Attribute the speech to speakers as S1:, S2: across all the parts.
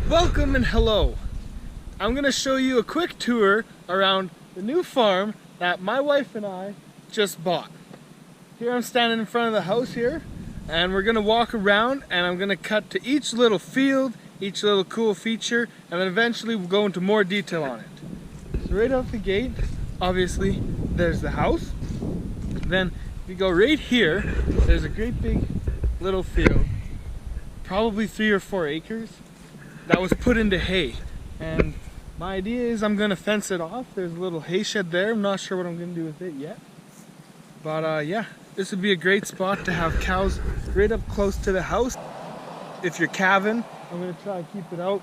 S1: Welcome and hello. I'm going to show you a quick tour around the new farm that my wife and I just bought. Here I'm standing in front of the house here, and we're going to walk around and I'm going to cut to each little field, each little cool feature, and then eventually we'll go into more detail on it. So right out the gate, obviously there's the house. Then if you go right here, there's a great big little field, probably 3 or 4 acres, that was put into hay. And my idea is I'm going to fence it off. There's a little hay shed there. I'm not sure what I'm going to do with it yet. But yeah, this would be a great spot to have cows right up close to the house. If you're calving, I'm going to try to keep it out.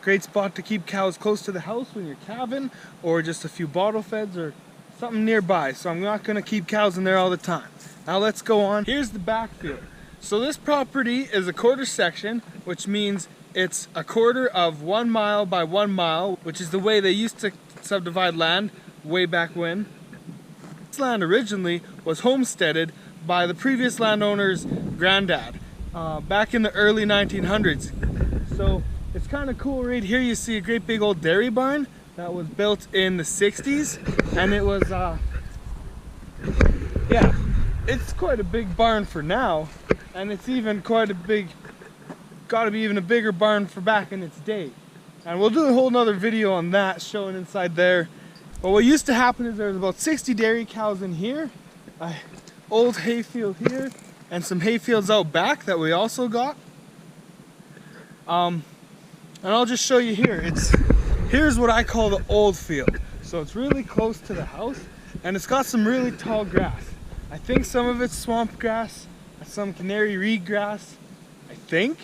S1: Great spot to keep cows close to the house when you're calving, or just a few bottle feds or something nearby. So I'm not going to keep cows in there all the time. Now let's go on. Here's the backfield. So this property is a quarter section, which means it's a quarter of 1 mile by 1 mile, which is the way they used to subdivide land way back when. This land originally was homesteaded by the previous landowner's granddad back in the early 1900s. So it's kind of cool. Right here you see a great big old dairy barn that was built in the 60s, and it was yeah, it's quite a big barn for now, and it's even quite a big, gotta be even a bigger barn for back in its day. And we'll do a whole nother video on that, showing inside there. But what used to happen is there was about 60 dairy cows in here, old hayfield here, and some hayfields out back that we also got. And I'll just show you here. Here's what I call the old field. So it's really close to the house, and it's got some really tall grass. I think some of it's swamp grass, some canary reed grass, I think.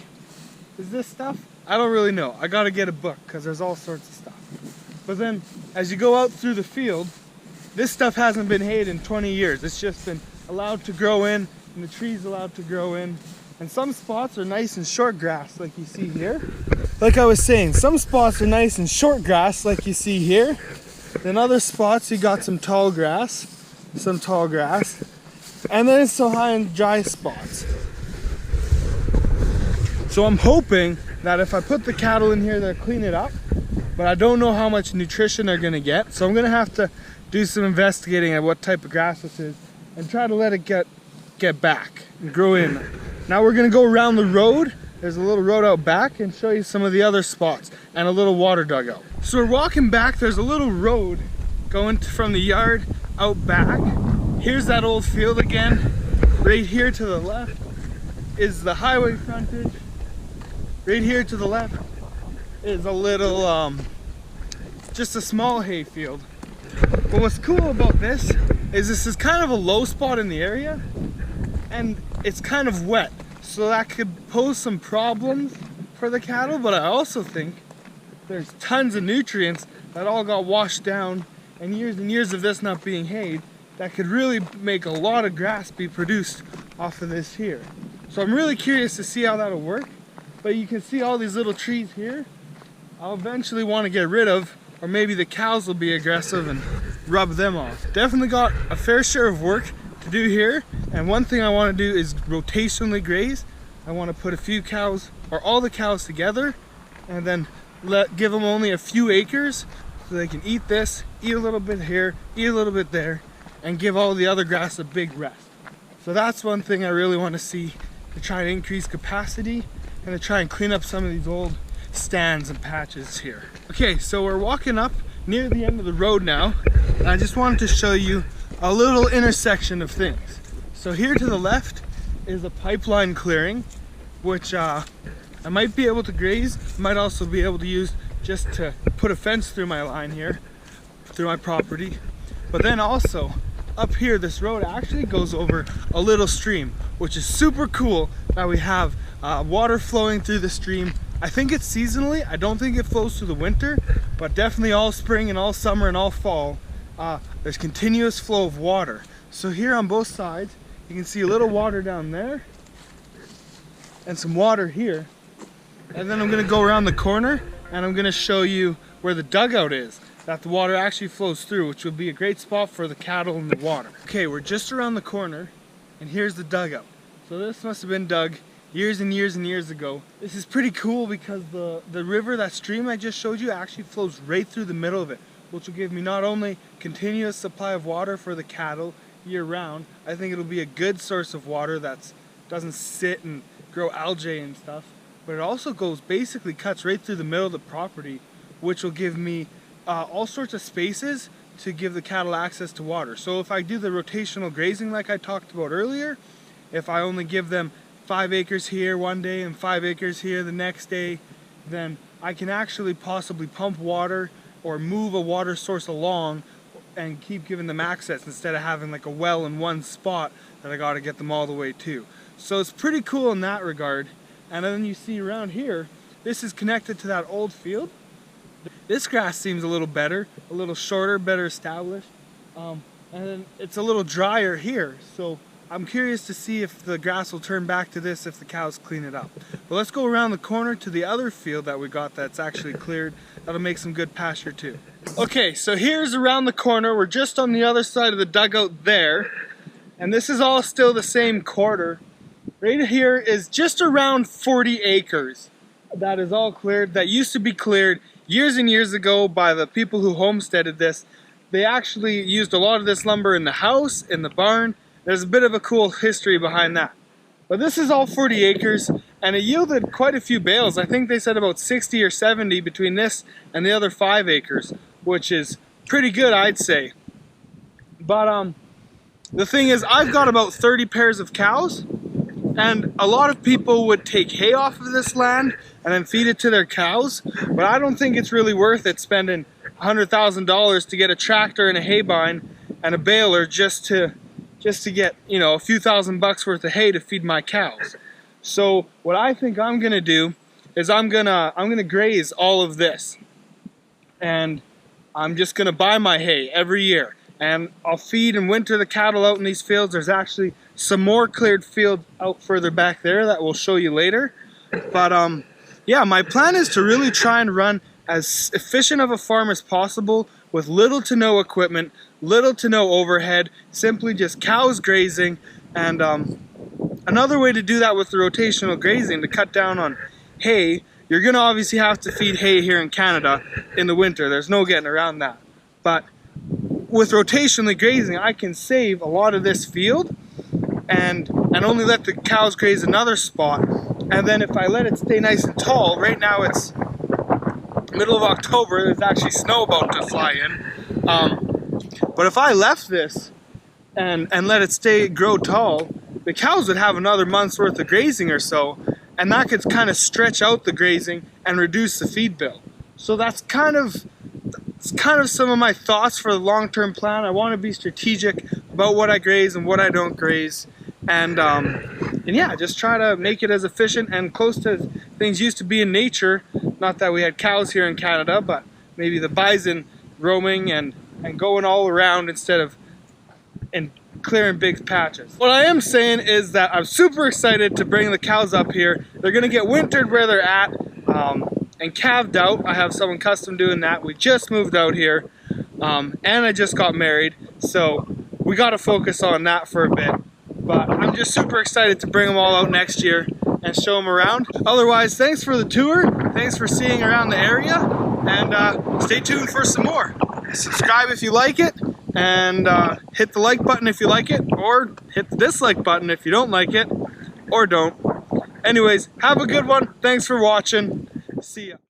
S1: Is this stuff? I don't really know. I gotta get a book because there's all sorts of stuff. But then as you go out through the field, this stuff hasn't been hayed in 20 years. It's just been allowed to grow in, and the trees allowed to grow in. And some spots are nice and short grass like you see here. Like I was saying, some spots are nice and short grass like you see here. Then other spots you got some tall grass. And then it's so high in dry spots. So I'm hoping that if I put the cattle in here, they'll clean it up, but I don't know how much nutrition they're gonna get. So I'm gonna have to do some investigating at what type of grass this is and try to let it get back and grow in. Now we're gonna go around the road. There's a little road out back, and show you some of the other spots and a little water dugout. So we're walking back. There's a little road going from the yard out back. Here's that old field again. Right here to the left is the highway frontage. Right here to the left is a little, just a small hay field. But what's cool about this is kind of a low spot in the area, and it's kind of wet. So that could pose some problems for the cattle, but I also think there's tons of nutrients that all got washed down, and years of this not being hayed, that could really make a lot of grass be produced off of this here. So I'm really curious to see how that'll work. But you can see all these little trees here. I'll eventually want to get rid of, or maybe the cows will be aggressive and rub them off. Definitely got a fair share of work to do here. And one thing I want to do is rotationally graze. I want to put a few cows, or all the cows together, and then give them only a few acres so they can eat this, eat a little bit here, eat a little bit there, and give all the other grass a big rest. So that's one thing I really want to see, to try to increase capacity and to try and clean up some of these old stands and patches here. Okay, so we're walking up near the end of the road now, and I just wanted to show you a little intersection of things. So here to the left is a pipeline clearing, which I might be able to graze, might also be able to use just to put a fence through my line here, through my property. But then also up here, this road actually goes over a little stream, which is super cool that we have water flowing through the stream. I think it's seasonally. I don't think it flows through the winter, but definitely all spring and all summer and all fall, there's continuous flow of water. So here on both sides, you can see a little water down there and some water here. And then I'm gonna go around the corner and I'm gonna show you where the dugout is, that the water actually flows through, which will be a great spot for the cattle and the water. Okay, we're just around the corner, and here's the dugout. So this must have been dug years and years and years ago. This is pretty cool because the river, that stream I just showed you, actually flows right through the middle of it, which will give me not only continuous supply of water for the cattle year round, I think it'll be a good source of water that doesn't sit and grow algae and stuff, but it also basically cuts right through the middle of the property, which will give me all sorts of spaces to give the cattle access to water. So if I do the rotational grazing like I talked about earlier, if I only give them 5 acres here one day and 5 acres here the next day, then I can actually possibly pump water or move a water source along and keep giving them access instead of having like a well in one spot that I got to get them all the way to. So it's pretty cool in that regard. And then you see around here, this is connected to that old field. This grass seems a little better, a little shorter, better established, and then it's a little drier here. So I'm curious to see if the grass will turn back to this if the cows clean it up. But let's go around the corner to the other field that we got that's actually cleared. That'll make some good pasture too. Okay, so here's around the corner. We're just on the other side of the dugout there. And this is all still the same quarter. Right here is just around 40 acres. That is all cleared. That used to be cleared years and years ago by the people who homesteaded this. They actually used a lot of this lumber in the house, in the barn. There's a bit of a cool history behind that. But this is all 40 acres, and it yielded quite a few bales. I think they said about 60 or 70 between this and the other 5 acres, which is pretty good, I'd say. But the thing is, I've got about 30 pairs of cows, and a lot of people would take hay off of this land and then feed it to their cows, but I don't think it's really worth it spending $100,000 to get a tractor and a hay bine and a baler just to get, you know, a few $1,000 worth of hay to feed my cows. So what I think I'm gonna do is I'm gonna graze all of this, and I'm just gonna buy my hay every year, and I'll feed and winter the cattle out in these fields. There's actually some more cleared fields out further back there that we'll show you later. But yeah, my plan is to really try and run as efficient of a farm as possible with little to no equipment, little to no overhead, simply just cows grazing. And another way to do that with the rotational grazing, to cut down on hay, you're gonna obviously have to feed hay here in Canada in the winter. There's no getting around that. But with rotationally grazing, I can save a lot of this field and only let the cows graze another spot. And then if I let it stay nice and tall, right now it's middle of October, there's actually snow about to fly in. But if I left this and let it grow tall, the cows would have another month's worth of grazing or so, and that could kind of stretch out the grazing and reduce the feed bill. So that's kind of some of my thoughts for the long-term plan. I want to be strategic about what I graze and what I don't graze, and yeah, just try to make it as efficient and close to things used to be in nature. Not that we had cows here in Canada, but maybe the bison roaming and going all around instead of clearing big patches. What I am saying is that I'm super excited to bring the cows up here. They're gonna get wintered where they're at and calved out. I have someone custom doing that. We just moved out here and I just got married, so we got to focus on that for a bit. But I'm just super excited to bring them all out next year and show them around. Otherwise, thanks for the tour. Thanks for seeing around the area, and stay tuned for some more. Subscribe if you like it, and hit the like button if you like it, or hit the dislike button if you don't like it, or don't. Anyways, have a good one. Thanks for watching. See ya.